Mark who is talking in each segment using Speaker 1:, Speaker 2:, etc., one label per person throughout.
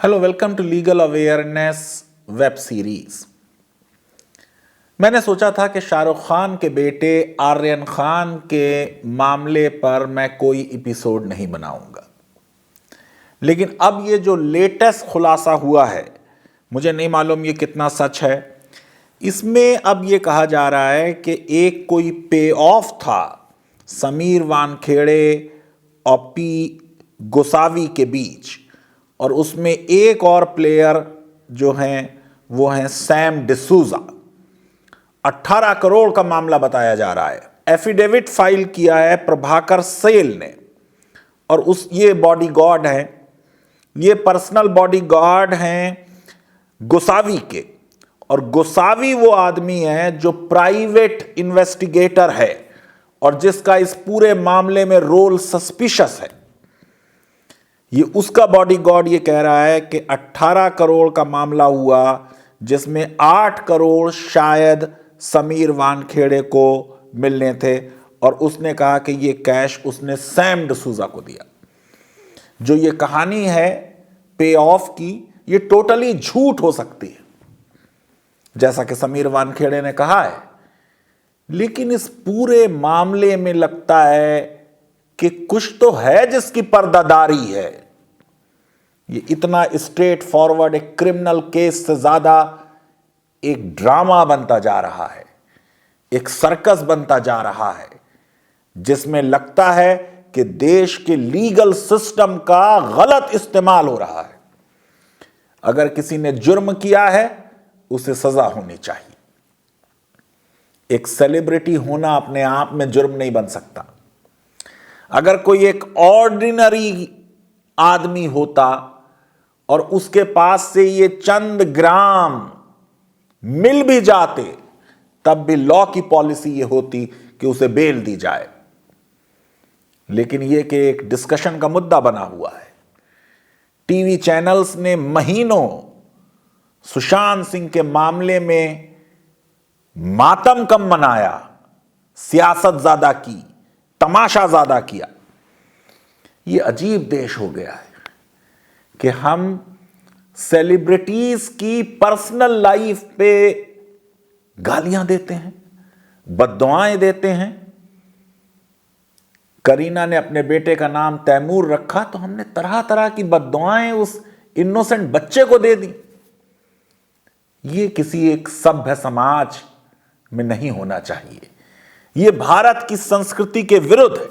Speaker 1: Hello, welcome to legal awareness web series. मैंने सोचा था कि शाहरुख खान के बेटे आर्यन खान के मामले पर मैं कोई एपिसोड नहीं बनाऊंगा, लेकिन अब ये जो लेटेस्ट खुलासा हुआ है, मुझे नहीं मालूम ये कितना सच है। इसमें अब ये कहा जा रहा है कि एक कोई पे ऑफ था समीर वानखेड़े और पी गोसावी के बीच, और उसमें एक और प्लेयर जो हैं वो हैं सैम डिसूजा। 18 करोड़ का मामला बताया जा रहा है। एफिडेविट फाइल किया है प्रभाकर सेल ने, और ये बॉडीगार्ड हैं, ये पर्सनल बॉडीगार्ड हैं गोसावी के। और गोसावी वो आदमी है जो प्राइवेट इन्वेस्टिगेटर है और जिसका इस पूरे मामले में रोल सस्पिशियस है। ये उसका बॉडीगार्ड ये कह रहा है कि 18 करोड़ का मामला हुआ, जिसमें 8 करोड़ शायद समीर वानखेड़े को मिलने थे, और उसने कहा कि ये कैश उसने सैम डिसूजा को दिया। जो ये कहानी है पे ऑफ की, ये टोटली झूठ हो सकती है, जैसा कि समीर वानखेड़े ने कहा है, लेकिन इस पूरे मामले में लगता है कि कुछ तो है जिसकी पर्दादारी है। ये इतना स्ट्रेट फॉरवर्ड एक क्रिमिनल केस से ज्यादा एक ड्रामा बनता जा रहा है, एक सर्कस बनता जा रहा है, जिसमें लगता है कि देश के लीगल सिस्टम का गलत इस्तेमाल हो रहा है। अगर किसी ने जुर्म किया है उसे सजा होनी चाहिए। एक सेलिब्रिटी होना अपने आप में जुर्म नहीं बन सकता। अगर कोई एक ऑर्डिनरी आदमी होता और उसके पास से ये चंद ग्राम मिल भी जाते, तब भी लॉ की पॉलिसी ये होती कि उसे बेल दी जाए। लेकिन ये कि एक डिस्कशन का मुद्दा बना हुआ है। टीवी चैनल्स ने महीनों सुशांत सिंह के मामले में मातम कम मनाया, सियासत ज्यादा की, तमाशा ज्यादा किया। ये अजीब देश हो गया है कि हम सेलिब्रिटीज की पर्सनल लाइफ पे गालियां देते हैं, बद्दुआएं देते हैं। करीना ने अपने बेटे का नाम तैमूर रखा तो हमने तरह तरह की बद्दुआएं उस इनोसेंट बच्चे को दे दी। ये किसी एक सभ्य समाज में नहीं होना चाहिए। ये भारत की संस्कृति के विरुद्ध है।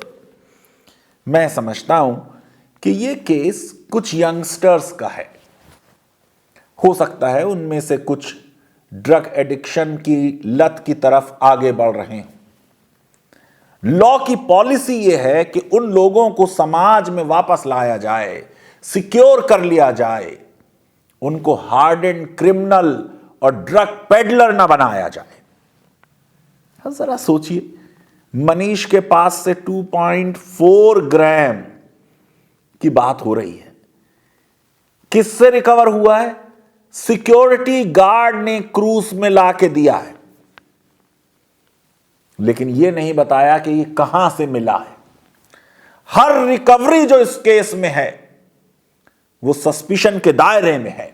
Speaker 1: मैं समझता हूं कि ये केस कुछ यंगस्टर्स का है। हो सकता है उनमें से कुछ ड्रग एडिक्शन की लत की तरफ आगे बढ़ रहे हैं। लॉ की पॉलिसी यह है कि उन लोगों को समाज में वापस लाया जाए, सिक्योर कर लिया जाए, उनको हार्डेंड क्रिमिनल और ड्रग पेडलर ना बनाया जाए। जरा सोचिए, मनीष के पास से 2.4 ग्राम की बात हो रही है। किससे रिकवर हुआ है? सिक्योरिटी गार्ड ने क्रूज में लाके दिया है, लेकिन यह नहीं बताया कि यह कहां से मिला है। हर रिकवरी जो इस केस में है वो सस्पिशन के दायरे में है।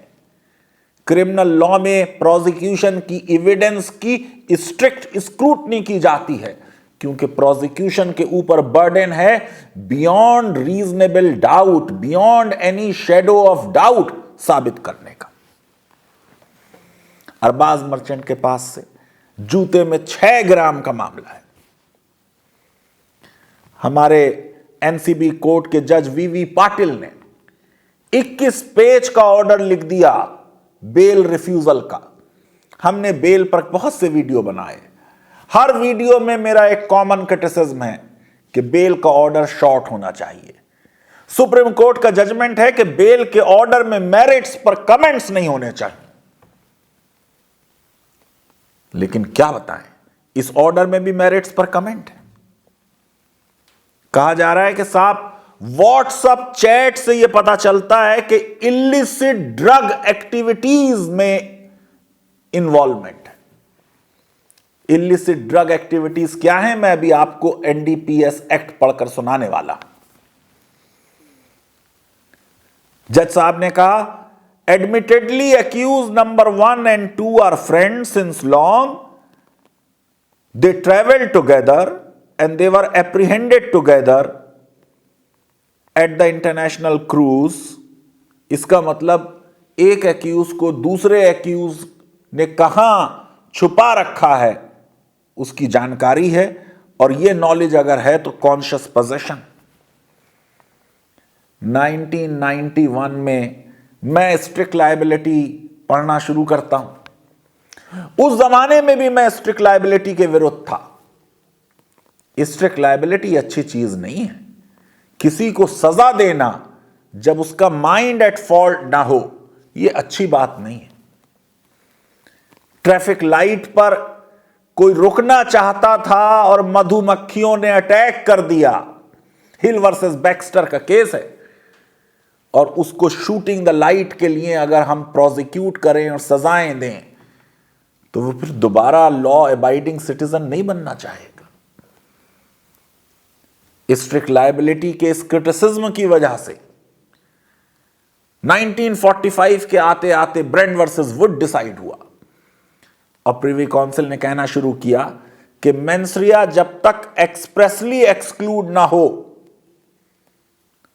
Speaker 1: क्रिमिनल लॉ में प्रोसिक्यूशन की एविडेंस की स्ट्रिक्ट स्क्रूटनी की जाती है, क्योंकि प्रोसिक्यूशन के ऊपर बर्डन है beyond reasonable doubt, beyond any shadow of doubt साबित करने का। अरबाज मर्चेंट के पास से जूते में 6 ग्राम का मामला है। हमारे एनसीबी कोर्ट के जज वीवी पाटिल ने 21 पेज का ऑर्डर लिख दिया बेल रिफ्यूजल का। हमने बेल पर बहुत से वीडियो बनाए। हर वीडियो में मेरा एक कॉमन क्रिटिसिज्म है कि बेल का ऑर्डर शॉर्ट होना चाहिए। सुप्रीम कोर्ट का जजमेंट है कि बेल के ऑर्डर में मेरिट्स पर कमेंट्स नहीं होने चाहिए, लेकिन क्या बताएं, इस ऑर्डर में भी मेरिट्स पर कमेंट है। कहा जा रहा है कि साहब व्हाट्सएप चैट से यह पता चलता है कि इलिसिट ड्रग एक्टिविटीज में इन्वॉल्वमेंट है। इलिसिट ड्रग एक्टिविटीज क्या है, मैं अभी आपको एनडीपीएस एक्ट पढ़कर सुनाने वाला। जज साहब ने कहा Admittedly, accused number 1 and 2 are friends since long. They traveled together and they were apprehended together at the international cruise. इसका मतलब एक एक्यूज को दूसरे एक्यूज ने कहां छुपा रखा है उसकी जानकारी है, और यह नॉलेज अगर है तो कॉन्शियस पोजेशन। 1991 में मैं स्ट्रिक्ट लायबिलिटी पढ़ना शुरू करता हूं। उस जमाने में भी मैं स्ट्रिक्ट लायबिलिटी के विरुद्ध था। स्ट्रिक्ट लायबिलिटी अच्छी चीज नहीं है। किसी को सजा देना जब उसका माइंड एट फॉल्ट ना हो, यह अच्छी बात नहीं है। ट्रैफिक लाइट पर कोई रुकना चाहता था और मधुमक्खियों ने अटैक कर दिया, हिल वर्सेस बैक्स्टर का केस है, और उसको शूटिंग द लाइट के लिए अगर हम प्रोसिक्यूट करें और सजाएं दें तो वो फिर दोबारा लॉ अबाइडिंग सिटीजन नहीं बनना चाहेगा। स्ट्रिक्ट लायबिलिटी के इस क्रिटिसिज्म की वजह से 1945 के आते आते ब्रेंड वर्सेस वुड डिसाइड हुआ और प्रिवी काउंसिल ने कहना शुरू किया कि मेंसरिया जब तक एक्सप्रेसली एक्सक्लूड ना हो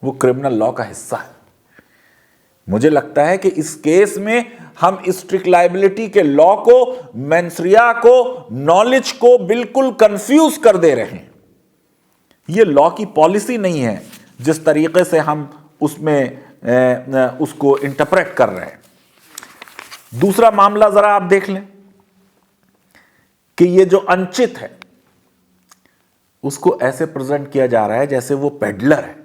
Speaker 1: वो क्रिमिनल लॉ का हिस्सा है। मुझे लगता है कि इस केस में हम स्ट्रिक्ट लायबिलिटी के लॉ को, मेंसरिया को, नॉलेज को बिल्कुल कंफ्यूज कर दे रहे हैं। यह लॉ की पॉलिसी नहीं है जिस तरीके से हम उसमें उसको इंटरप्रेट कर रहे हैं। दूसरा मामला जरा आप देख लें कि ये जो अंचित है उसको ऐसे प्रेजेंट किया जा रहा है जैसे वो पेडलर है।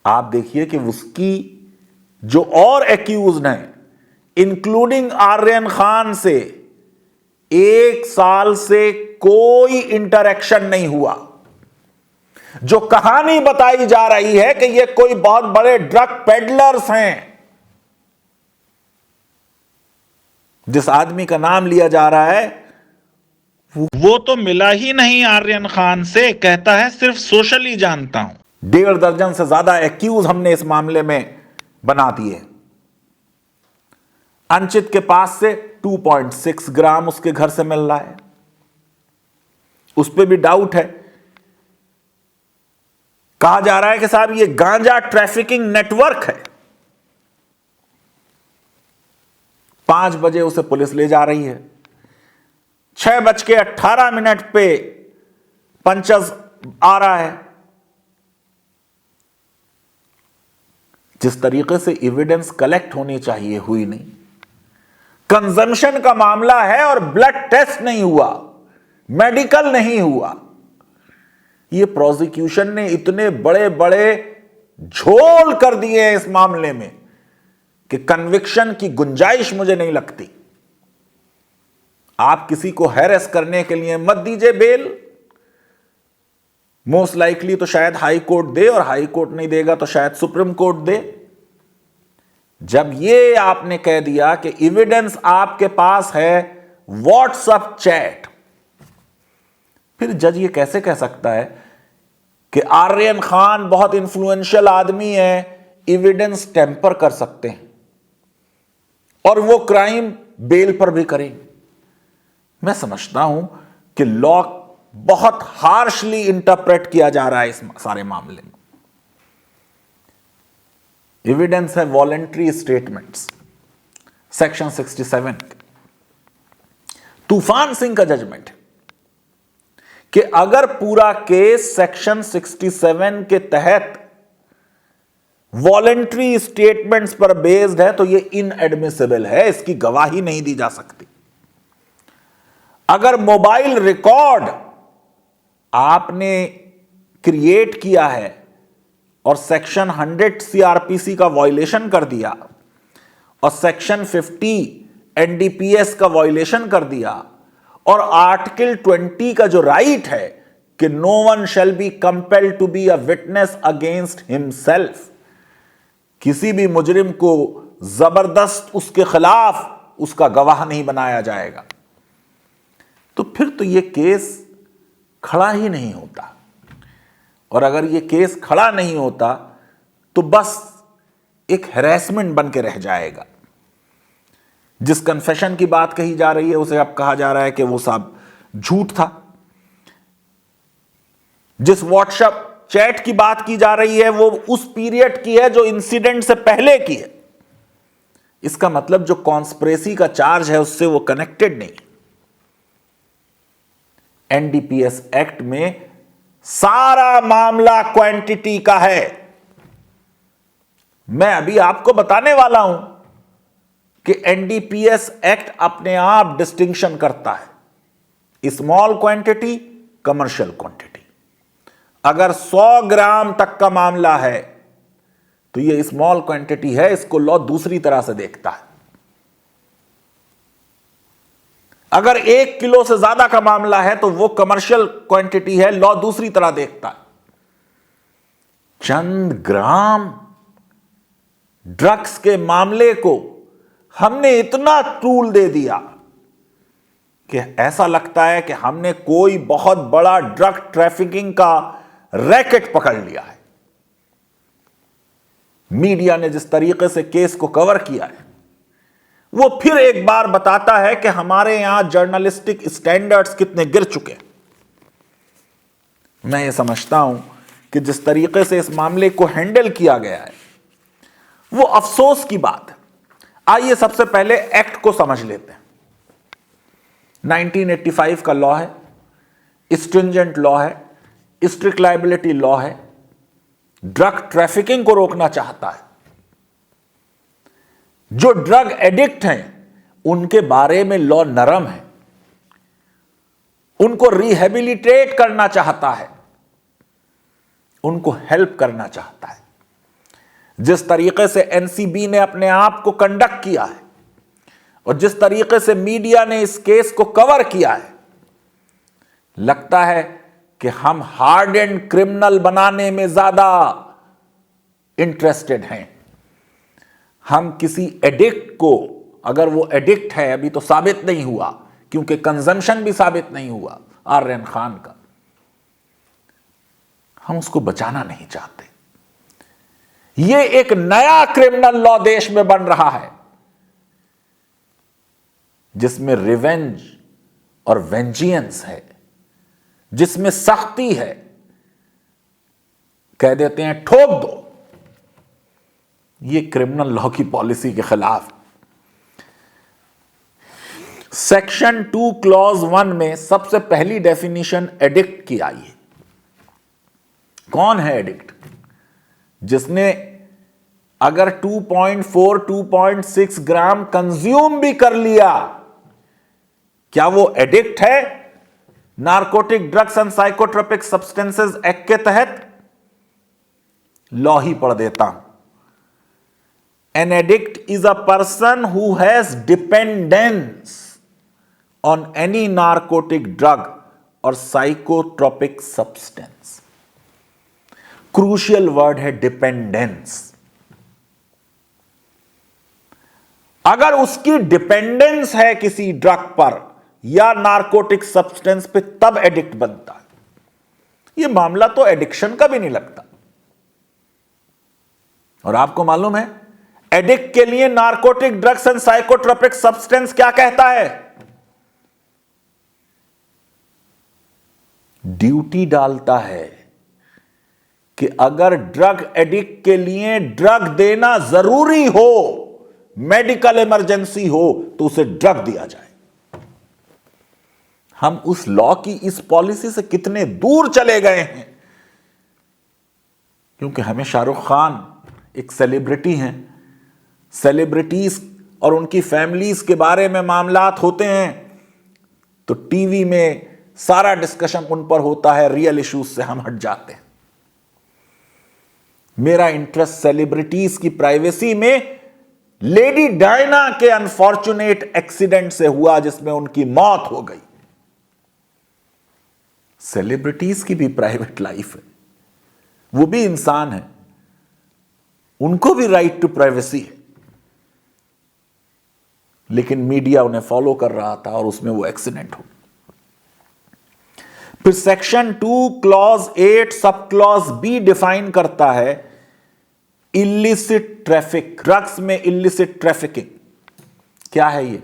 Speaker 1: आप देखिए कि उसकी जो और एक्यूज्ड हैं, इंक्लूडिंग आर्यन खान, से 1 साल से कोई इंटरेक्शन नहीं हुआ। जो कहानी बताई जा रही है कि ये कोई बहुत बड़े ड्रग पेडलर्स हैं, जिस आदमी का नाम लिया जा रहा है वो तो मिला ही नहीं आर्यन खान से, कहता है सिर्फ सोशली जानता हूं। 1.5 दर्जन से ज्यादा एक्यूज हमने इस मामले में बना दिए। अंचित के पास से 2.6 ग्राम उसके घर से मिल रहा है, उस पर भी डाउट है। कहा जा रहा है कि साहब ये गांजा ट्रैफिकिंग नेटवर्क है। 5 बजे उसे पुलिस ले जा रही है, 6:18 पे पंचज आ रहा है। जिस तरीके से एविडेंस कलेक्ट होनी चाहिए हुई नहीं। कंजम्पशन का मामला है और ब्लड टेस्ट नहीं हुआ, मेडिकल नहीं हुआ। ये प्रोसिक्यूशन ने इतने बड़े बड़े झोल कर दिए हैं इस मामले में कि कन्विक्शन की गुंजाइश मुझे नहीं लगती। आप किसी को हैरेस करने के लिए मत दीजिए बेल। मोस्ट लाइकली तो शायद हाई कोर्ट दे, और हाई कोर्ट नहीं देगा तो शायद सुप्रीम कोर्ट दे। जब ये आपने कह दिया कि एविडेंस आपके पास है व्हाट्सएप चैट, फिर जज ये कैसे कह सकता है कि आर्यन खान बहुत इंफ्लुएंशियल आदमी है, एविडेंस टेम्पर कर सकते हैं और वो क्राइम बेल पर भी करेंगे। मैं समझता हूं कि लॉ बहुत हार्शली इंटरप्रेट किया जा रहा है इस सारे मामले में। एविडेंस है वॉलेंट्री स्टेटमेंट्स, सेक्शन 67। तूफान सिंह का जजमेंट है कि अगर पूरा केस सेक्शन 67 के तहत वॉलेंट्री स्टेटमेंट्स पर बेस्ड है तो यह इनएडमिसिबल है, इसकी गवाही नहीं दी जा सकती। अगर मोबाइल रिकॉर्ड आपने क्रिएट किया है और सेक्शन 100 सीआरपीसी का वायलेशन कर दिया और सेक्शन 50 एनडीपीएस का वायलेशन कर दिया और आर्टिकल 20 का जो राइट है कि no one shall be compelled to be a witness against himself, किसी भी मुजरिम को जबरदस्त उसके खिलाफ उसका गवाह नहीं बनाया जाएगा, तो फिर तो यह केस खड़ा ही नहीं होता। और अगर यह केस खड़ा नहीं होता तो बस एक हैरेसमेंट बन के रह जाएगा। जिस कन्फेशन की बात कही जा रही है उसे अब कहा जा रहा है कि वो सब झूठ था। जिस व्हाट्सएप चैट की बात की जा रही है वो उस पीरियड की है जो इंसिडेंट से पहले की है। इसका मतलब जो कॉन्स्पिरेसी का चार्ज है उससे वो कनेक्टेड नहीं। एनडीपीएस एक्ट में सारा मामला क्वांटिटी का है। मैं अभी आपको बताने वाला हूं कि एनडीपीएस एक्ट अपने आप डिस्टिंक्शन करता है स्मॉल क्वांटिटी, कमर्शियल क्वांटिटी। अगर 100 ग्राम तक का मामला है तो यह स्मॉल क्वांटिटी है, इसको लॉ दूसरी तरह से देखता है। अगर 1 किलो से ज्यादा का मामला है तो वो कमर्शियल क्वांटिटी है, लॉ दूसरी तरह देखता है। चंद ग्राम ड्रग्स के मामले को हमने इतना टूल दे दिया कि ऐसा लगता है कि हमने कोई बहुत बड़ा ड्रग ट्रैफिकिंग का रैकेट पकड़ लिया है। मीडिया ने जिस तरीके से केस को कवर किया है वो फिर एक बार बताता है कि हमारे यहां जर्नलिस्टिक स्टैंडर्ड्स कितने गिर चुके हैं। मैं ये समझता हूं कि जिस तरीके से इस मामले को हैंडल किया गया है वो अफसोस की बात है। आइए सबसे पहले एक्ट को समझ लेते हैं। 1985 का लॉ है, स्ट्रिंजेंट लॉ है, स्ट्रिक्ट लायबिलिटी लॉ है, ड्रग ट्रैफिकिंग को रोकना चाहता है। जो ड्रग एडिक्ट हैं उनके बारे में लॉ नरम है, उनको रिहेबिलिटेट करना चाहता है, उनको हेल्प करना चाहता है। जिस तरीके से एनसीबी ने अपने आप को कंडक्ट किया है और जिस तरीके से मीडिया ने इस केस को कवर किया है, लगता है कि हम हार्ड एंड क्रिमिनल बनाने में ज्यादा इंटरेस्टेड हैं। हम किसी एडिक्ट को, अगर वो एडिक्ट है, अभी तो साबित नहीं हुआ क्योंकि कंजम्पशन भी साबित नहीं हुआ आर्यन खान का, हम उसको बचाना नहीं चाहते। ये एक नया क्रिमिनल लॉ देश में बन रहा है जिसमें रिवेंज और वेंजियंस है, जिसमें सख्ती है। कह देते हैं ठोक दो। ये क्रिमिनल लॉ की पॉलिसी के खिलाफ। सेक्शन 2 क्लॉज 1 में सबसे पहली डेफिनेशन एडिक्ट की आई है। कौन है एडिक्ट? जिसने अगर 2.4 2.6 ग्राम कंज्यूम भी कर लिया, क्या वो एडिक्ट है? Narcotic drugs and psychotropic substances act के तहत लॉ ही पढ़ देता हूं। An addict is a person who has dependence on any narcotic drug और साइकोट्रोपिक सब्सटेंस। क्रूशियल वर्ड है डिपेंडेंस। अगर उसकी डिपेंडेंस है किसी ड्रग पर या नार्कोटिक सब्सटेंस पे, तब एडिक्ट बनता है। यह मामला तो एडिक्शन का भी नहीं लगता। और आपको मालूम है एडिक्ट के लिए narcotic drugs and psychotropic substance क्या कहता है? ड्यूटी डालता है कि अगर ड्रग एडिक्ट के लिए ड्रग देना जरूरी हो, मेडिकल इमरजेंसी हो, तो उसे ड्रग दिया जाए। हम उस लॉ की इस पॉलिसी से कितने दूर चले गए हैं, क्योंकि हमें शाहरुख खान एक सेलिब्रिटी हैं। सेलिब्रिटीज और उनकी फैमिलीज के बारे में मामलात होते हैं तो टीवी में सारा डिस्कशन उन पर होता है, रियल इश्यूज से हम हट जाते हैं। मेरा इंटरेस्ट सेलिब्रिटीज की प्राइवेसी में लेडी डायना के अनफॉर्चुनेट एक्सीडेंट से हुआ जिसमें उनकी मौत हो गई। सेलिब्रिटीज की भी प्राइवेट लाइफ है, वो भी इंसान है, उनको भी राइट टू प्राइवेसी है, लेकिन मीडिया उन्हें फॉलो कर रहा था और उसमें वो एक्सीडेंट हो। फिर section 2 clause 8 sub clause be define करता है इलिसिट ट्रैफिक, ड्रग्स में इलिसिट ट्रैफिकिंग क्या है ये?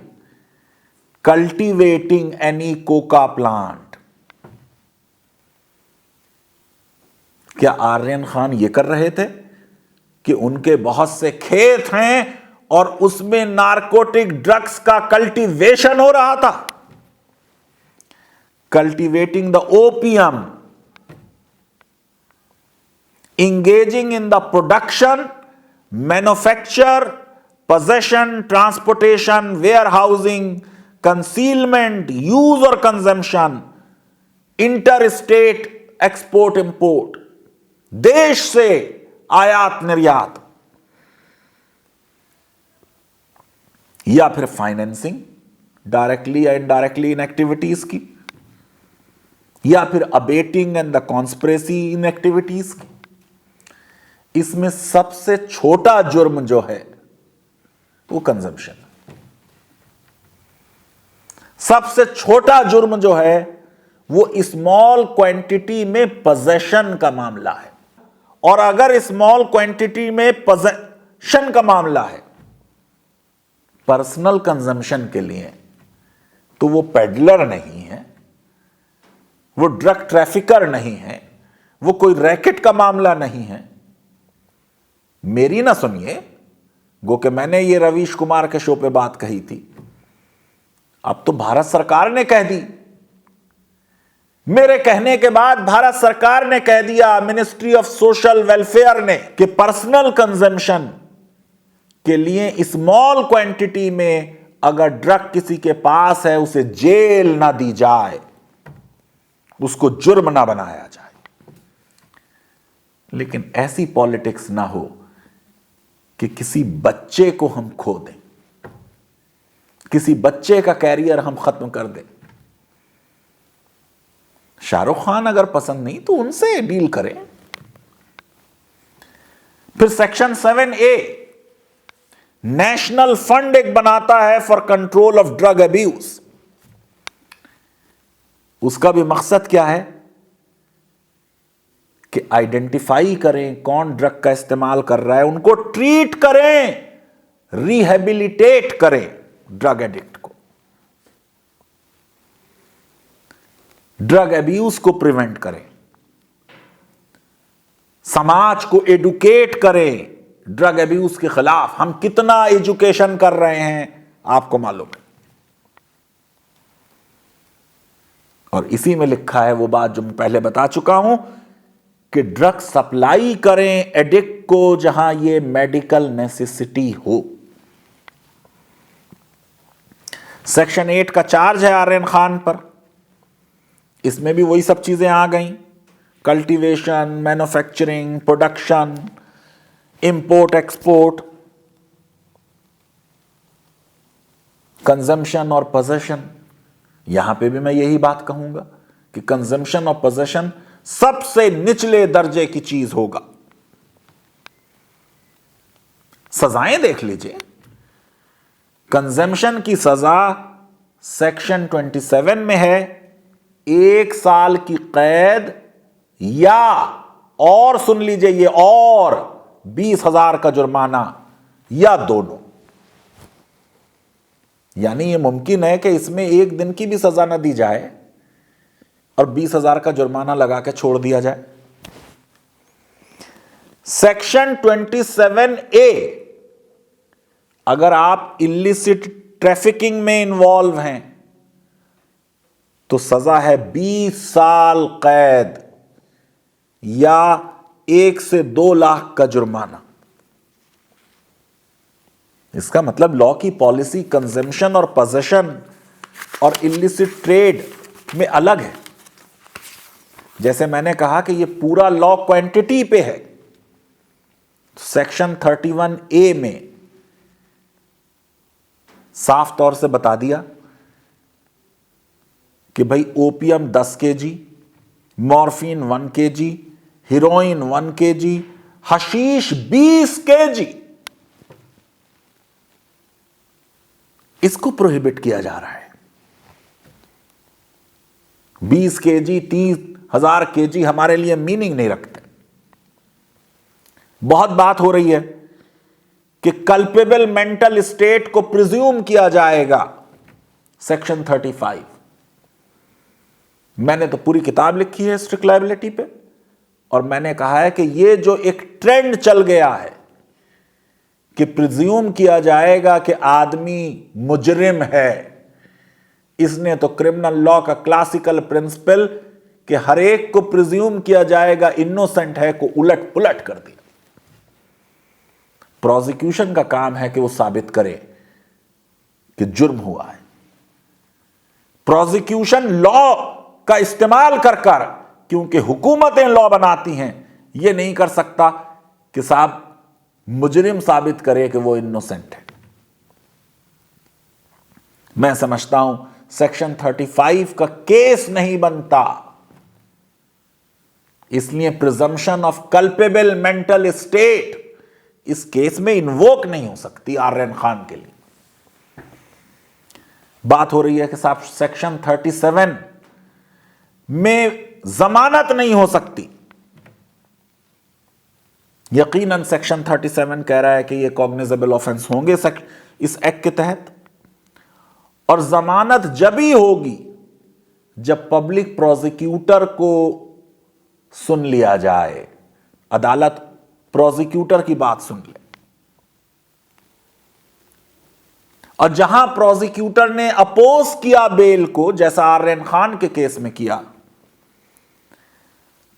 Speaker 1: Cultivating any Coca plant. क्या आर्यन खान ये कर रहे थे कि उनके बहुत से खेत हैं और उसमें नारकोटिक ड्रग्स का कल्टीवेशन हो रहा था? Cultivating the opium, engaging in the production, manufacture, possession, transportation, warehousing, concealment, use or consumption, interstate export import, देश से आयात निर्यात, या फिर फाइनेंसिंग डायरेक्टली या इनडायरेक्टली इन एक्टिविटीज की, या फिर abetting and the conspiracy in activities की। इसमें सबसे छोटा जुर्म जो है वो कंजम्पशन, सबसे छोटा जुर्म जो है वो स्मॉल क्वांटिटी में पोजेशन का मामला है। और अगर स्मॉल क्वांटिटी में पोजेशन का मामला है पर्सनल कंजम्पशन के लिए, तो वो पेडलर नहीं है, वो ड्रग ट्रैफिकर नहीं है, वो कोई रैकेट का मामला नहीं है। मेरी ना सुनिए, गो कि मैंने ये रवीश कुमार के शो पे बात कही थी, अब तो भारत सरकार ने कह दी। मेरे कहने के बाद भारत सरकार ने कह दिया, मिनिस्ट्री ऑफ सोशल वेलफेयर ने, कि पर्सनल कंजम्पशन के लिए स्मॉल क्वांटिटी में अगर ड्रग किसी के पास है उसे जेल ना दी जाए, उसको जुर्म ना बनाया जाए। लेकिन ऐसी पॉलिटिक्स ना हो कि किसी बच्चे को हम खो दें, किसी बच्चे का कैरियर हम खत्म कर दें। शाहरुख खान अगर पसंद नहीं तो उनसे डील करें। फिर सेक्शन 7A नेशनल फंड एक बनाता है for control of drug abuse. उसका भी मकसद क्या है कि आइडेंटिफाई करें कौन ड्रग का इस्तेमाल कर रहा है, उनको ट्रीट करें, रिहेबिलिटेट करें ड्रग एडिक्ट को, ड्रग अब्यूज को प्रिवेंट करें, समाज को एडुकेट करें ड्रग अब्यूज के खिलाफ। हम कितना एजुकेशन कर रहे हैं आपको मालूम है। और इसी में लिखा है वो बात जो मैं पहले बता चुका हूं कि ड्रग सप्लाई करें एडिक्ट को जहां ये मेडिकल नेसेसिटी हो। सेक्शन 8 का चार्ज है आर्यन खान पर। इसमें भी वही सब चीजें आ गई, cultivation, manufacturing, production, import export, consumption और पोजेशन। यहां पे भी मैं यही बात कहूंगा कि कंजम्पशन और पोजेशन सबसे निचले दर्जे की चीज होगा। सजाएं देख लीजिए, कंजम्पशन की सजा सेक्शन 27 में है 1 साल की कैद या, और सुन लीजिए ये, और 20,000 का जुर्माना या दोनों। यानी ये मुमकिन है कि इसमें 1 दिन की भी सजा ना दी जाए और 20,000 का जुर्माना लगा के छोड़ दिया जाए। सेक्शन 27A, अगर आप इलिसिट ट्रैफिकिंग में इन्वॉल्व हैं तो सजा है 20 साल कैद या 1 से 2 लाख का जुर्माना। इसका मतलब लॉ की पॉलिसी कंजम्पशन और पोजेशन और इलिसिट ट्रेड में अलग है। जैसे मैंने कहा कि ये पूरा लॉ क्वांटिटी पे है, सेक्शन 31A में साफ तौर से बता दिया कि भाई opium 10 kg, morphine 1 kg, heroine 1 kg, hashish 20 kg, इसको प्रोहिबिट किया जा रहा है। 20 kg, 30,000 kg हमारे लिए मीनिंग नहीं रखते। बहुत बात हो रही है कि कल्पेबल मेंटल स्टेट को प्रिज्यूम किया जाएगा सेक्शन 35। मैंने तो पूरी किताब लिखी है स्ट्रिक्ट लायबिलिटी पे, और मैंने कहा है कि ये जो एक ट्रेंड चल गया है कि प्रिज्यूम किया जाएगा कि आदमी मुजरिम है, इसने तो क्रिमिनल लॉ का क्लासिकल प्रिंसिपल कि हर एक को प्रिज्यूम किया जाएगा इनोसेंट है को उलट पुलट कर दिया। प्रोसिक्यूशन का काम है कि वो साबित करे कि जुर्म हुआ है। प्रोसिक्यूशन लॉ का इस्तेमाल कर कर, क्योंकि हुकूमतें लॉ बनाती हैं, ये नहीं कर सकता कि साहब मुजरिम साबित करे कि वो इनोसेंट है। मैं समझता हूं सेक्शन 35 का केस नहीं बनता, इसलिए presumption of culpable mental state इस केस में इन्वोक नहीं हो सकती आर्यन खान के लिए। बात हो रही है कि साहब सेक्शन 37 में जमानत नहीं हो सकती। यकीनन सेक्शन 37 कह रहा है कि ये कॉग्निजेबल ऑफेंस होंगे इस एक्ट के तहत, और जमानत जब ही होगी जब पब्लिक प्रोसिक्यूटर को सुन लिया जाए, अदालत प्रोसिक्यूटर की बात सुन ले। और जहां प्रोसिक्यूटर ने अपोज किया बेल को, जैसा आर्यन खान के केस में किया,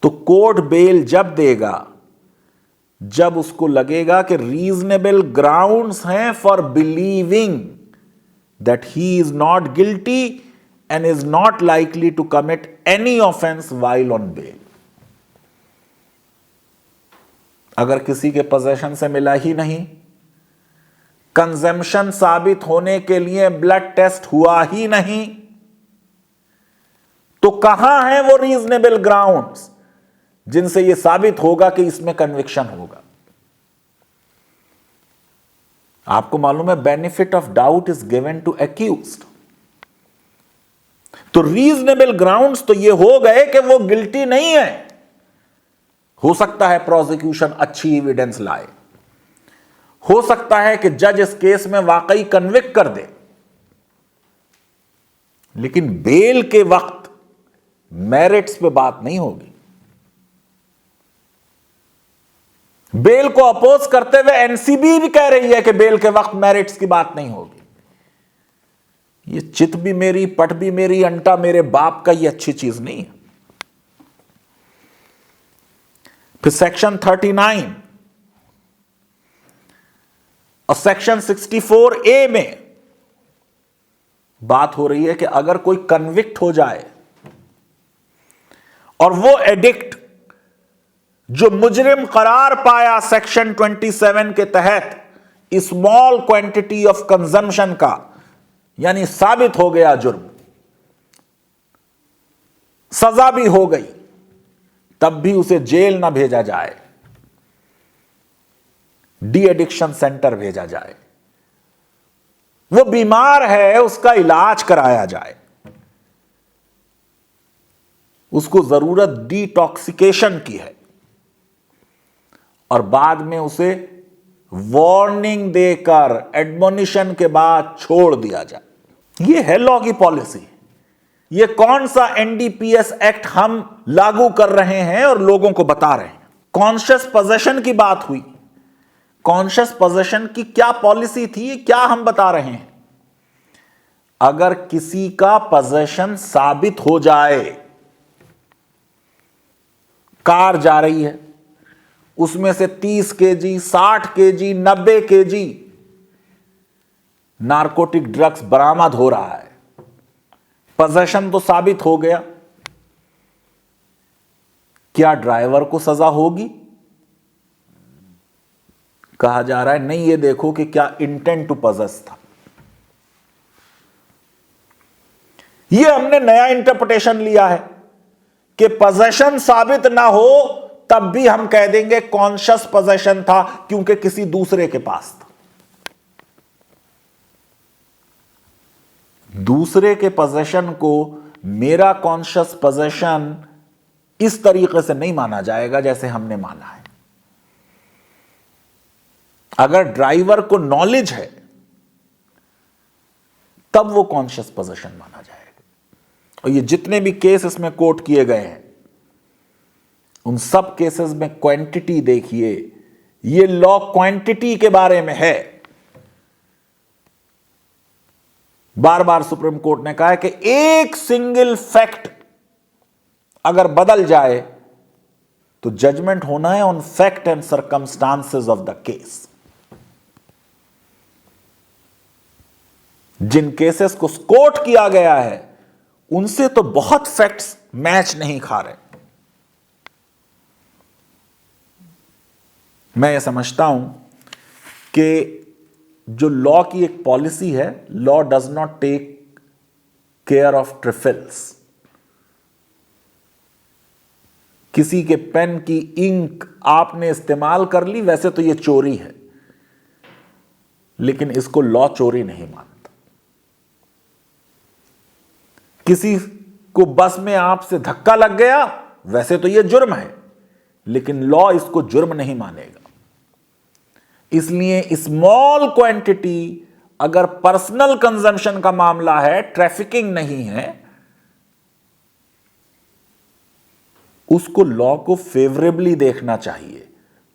Speaker 1: तो कोर्ट बेल जब देगा जब उसको लगेगा कि रीजनेबल ग्राउंड्स हैं for believing that he is not guilty and is not likely to commit any offence while on bail. अगर किसी के पोजेशन से मिला ही नहीं, कंजम्पशन साबित होने के लिए ब्लड टेस्ट हुआ ही नहीं, तो कहां है वो रीजनेबल ग्राउंड्स जिनसे यह साबित होगा कि इसमें कन्विक्शन होगा। आपको मालूम है benefit of doubt is given to accused, तो रीजनेबल ग्राउंड्स तो ये हो गए कि वो गिल्टी नहीं है। हो सकता है प्रोसिक्यूशन अच्छी एविडेंस लाए, हो सकता है कि जज इस केस में वाकई कन्विक्ट कर दे, लेकिन बेल के वक्त मेरिट्स पे बात नहीं होगी। बेल को अपोज करते हुए एनसीबी भी कह रही है कि बेल के वक्त मेरिट्स की बात नहीं होगी। ये चित भी मेरी, पट भी मेरी, अंटा मेरे बाप का, ये अच्छी चीज नहीं है। फिर सेक्शन 39 और सेक्शन 64A में बात हो रही है कि अगर कोई कन्विक्ट हो जाए और वो एडिक्ट जो मुजरिम करार पाया सेक्शन 27 के तहत स्मॉल क्वांटिटी ऑफ कंजम्पशन का, यानी साबित हो गया जुर्म, सजा भी हो गई, तब भी उसे जेल ना भेजा जाए, डी एडिक्शन सेंटर भेजा जाए। वो बीमार है, उसका इलाज कराया जाए, उसको जरूरत डिटॉक्सिकेशन की है, और बाद में उसे वार्निंग देकर एडमोनिशन के बाद छोड़ दिया जाए। यह है लॉ की पॉलिसी। ये कौन सा एनडीपीएस एक्ट हम लागू कर रहे हैं और लोगों को बता रहे हैं। कॉन्शियस पोजेशन की बात हुई, कॉन्शियस पोजेशन की क्या पॉलिसी थी, क्या हम बता रहे हैं। अगर किसी का पोजेशन साबित हो जाए, कार जा रही है, उसमें से 30 KG, 60 KG, 90 KG narcotic drugs बरामद हो रहा है, पोजेशन तो साबित हो गया, क्या ड्राइवर को सजा होगी? कहा जा रहा है नहीं, ये देखो कि क्या इंटेंट टू पोजेस था। ये हमने नया इंटरप्रिटेशन लिया है कि पोजेशन साबित ना हो तब भी हम कह देंगे कॉन्शियस पोजेशन था, क्योंकि किसी दूसरे के पास था। दूसरे के पोजेशन को मेरा कॉन्शियस पोजेशन इस तरीके से नहीं माना जाएगा जैसे हमने माना है। अगर ड्राइवर को नॉलेज है तब वो कॉन्शियस पोजेशन माना जाएगा। और ये जितने भी केस इसमें कोट किए गए हैं उन सब केसेस में क्वांटिटी देखिए, ये लॉ क्वांटिटी के बारे में है। बार बार सुप्रीम कोर्ट ने कहा है कि एक सिंगल फैक्ट अगर बदल जाए तो जजमेंट होना है on fact and circumstances of the case. जिन केसेस को कोट किया गया है उनसे तो बहुत फैक्ट्स मैच नहीं खा रहे। मैं ये समझता हूं कि जो लॉ की एक पॉलिसी है, law does not take care of trifles. किसी के पेन की इंक आपने इस्तेमाल कर ली, वैसे तो ये चोरी है, लेकिन इसको लॉ चोरी नहीं मानता। किसी को बस में आपसे धक्का लग गया, वैसे तो ये जुर्म है, लेकिन लॉ इसको जुर्म नहीं मानेगा। इसलिए स्मॉल क्वांटिटी, अगर पर्सनल कंजम्पशन का मामला है, ट्रैफिकिंग नहीं है, उसको लॉ को फेवरेबली देखना चाहिए।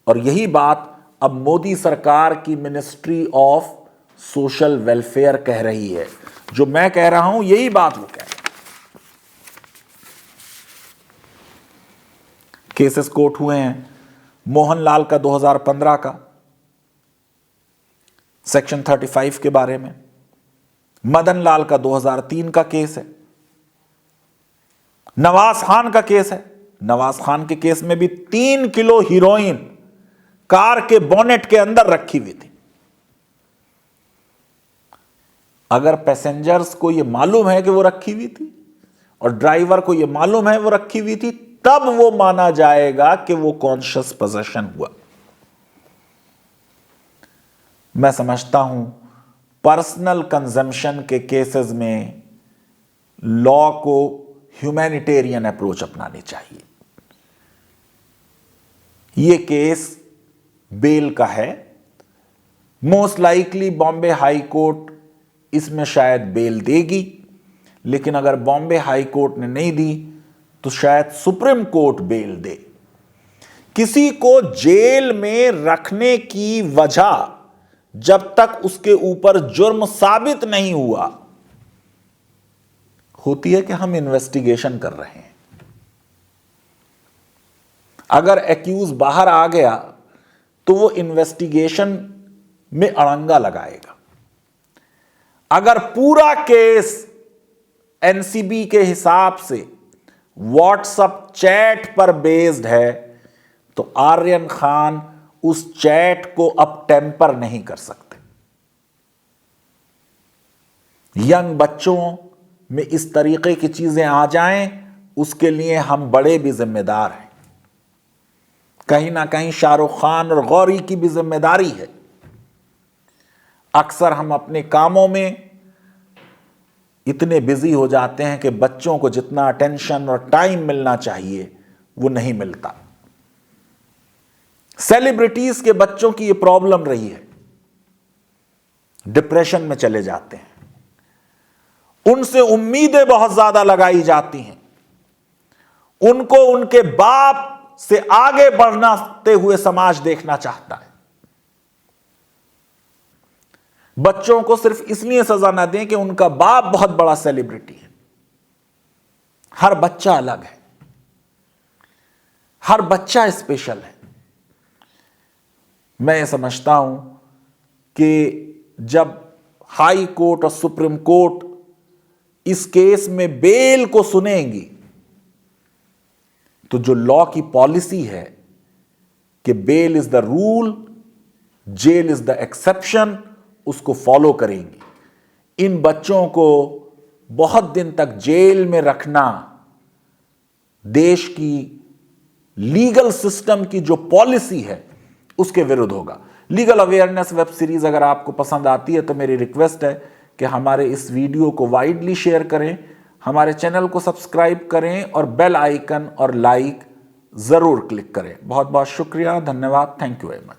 Speaker 1: और यही बात अब मोदी सरकार की मिनिस्ट्री ऑफ सोशल वेलफेयर कह रही है। जो मैं कह रहा हूं यही बात वो कह रहे हैं। केसेस कोर्ट हुए हैं मोहनलाल का 2015 का सेक्शन 35 के बारे में, मदन लाल का 2003 का केस है, नवाज खान का केस है। नवाज खान के केस में भी 3 किलो हीरोइन कार के बोनेट के अंदर रखी हुई थी। अगर पैसेंजर्स को यह मालूम है कि वो रखी हुई थी और ड्राइवर को यह मालूम है वो रखी हुई थी, तब वो माना जाएगा कि वो कॉन्शियस पोजेशन हुआ। मैं समझता हूं पर्सनल कंजम्पशन के केसेस में लॉ को ह्यूमैनिटेरियन अप्रोच अपनानी चाहिए। यह केस बेल का है, most likely Bombay high court इसमें शायद बेल देगी, लेकिन अगर बॉम्बे हाई कोर्ट ने नहीं दी तो शायद सुप्रीम कोर्ट बेल दे। किसी को जेल में रखने की वजह जब तक उसके ऊपर जुर्म साबित नहीं हुआ होती है कि हम इन्वेस्टिगेशन कर रहे हैं। अगर एक्यूज बाहर आ गया तो वो इन्वेस्टिगेशन में अड़ंगा लगाएगा। अगर पूरा केस एनसीबी के हिसाब से व्हाट्सएप चैट पर बेस्ड है तो आर्यन खान उस चैट को अब टेम्पर नहीं कर सकते। यंग बच्चों में इस तरीके की चीजें आ जाएं, उसके लिए हम बड़े भी जिम्मेदार हैं। कहीं ना कहीं शाहरुख खान और गौरी की भी जिम्मेदारी है। अक्सर हम अपने कामों में इतने बिजी हो जाते हैं कि बच्चों को जितना अटेंशन और टाइम मिलना चाहिए वो नहीं मिलता। सेलिब्रिटीज के बच्चों की यह प्रॉब्लम रही है, डिप्रेशन में चले जाते हैं, उनसे उम्मीदें बहुत ज्यादा लगाई जाती हैं, उनको उनके बाप से आगे बढ़ते हुए समाज देखना चाहता है। बच्चों को सिर्फ इसलिए सजा ना दें कि उनका बाप बहुत बड़ा सेलिब्रिटी है। हर बच्चा अलग है, हर बच्चा स्पेशल है। मैं ये समझता हूं कि जब हाई कोर्ट और सुप्रीम कोर्ट इस केस में बेल को सुनेंगी तो जो लॉ की पॉलिसी है कि bail is the rule, jail is the exception, उसको फॉलो करेंगी। इन बच्चों को बहुत दिन तक जेल में रखना देश की लीगल सिस्टम की जो पॉलिसी है उसके विरुद्ध होगा। लीगल अवेयरनेस वेब सीरीज अगर आपको पसंद आती है तो मेरी रिक्वेस्ट है कि हमारे इस वीडियो को वाइडली शेयर करें, हमारे चैनल को सब्सक्राइब करें और बेल आइकन और लाइक जरूर क्लिक करें। बहुत बहुत शुक्रिया, धन्यवाद, थैंक यू वेरी मच।